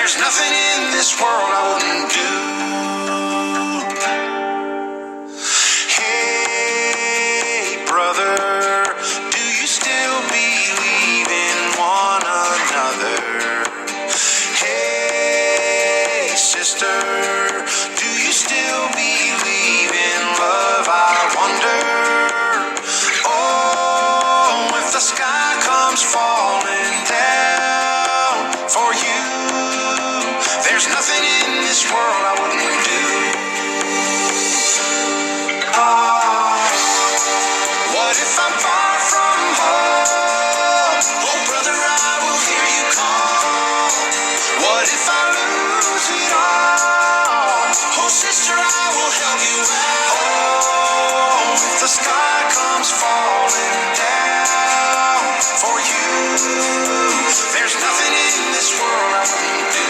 There's nothing in this world I wouldn't do. Hey, brother, do you still believe in one another? Hey, sister, do you still believe in love? I wonder. Oh, if the sky comes falling down for you, there's nothing in this world I wouldn't do. What if I'm far from home? Oh, brother, I will hear you call. What if I lose it all? Oh, sister, I will help you out. Oh, if the sky comes falling down for you, there's nothing in this world I wouldn't do.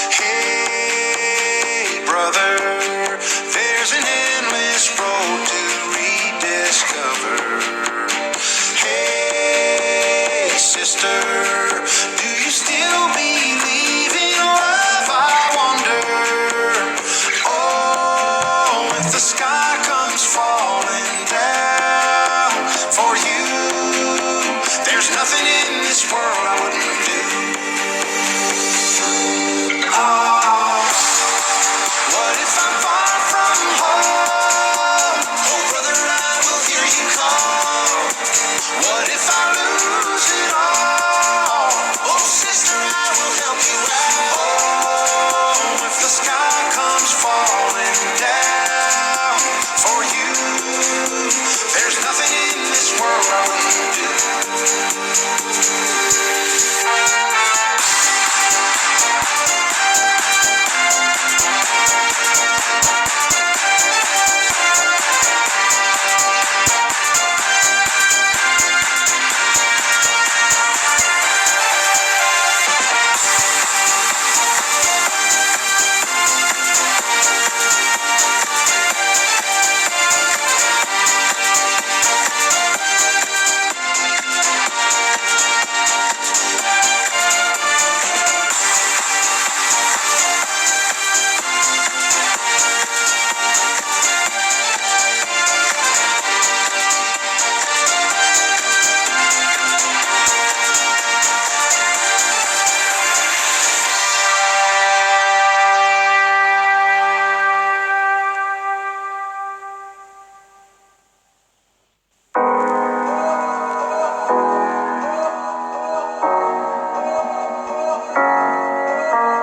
Hey, brother, there's an endless road to rediscover. Hey, sister, do you still believe in love? I wonder. Oh, if the sky comes falling down for you, there's nothing in this world I wouldn't do. What if I'm far from home? Oh, brother, I will hear you call. What if I lose it all? Oh, sister, I will help you out. Oh, if the sky comes falling down for you, there's nothing in this world I wouldn't do.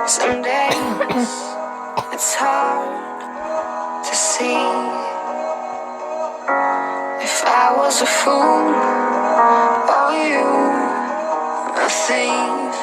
Some days it's hard to see. If I was a fool or you a thief,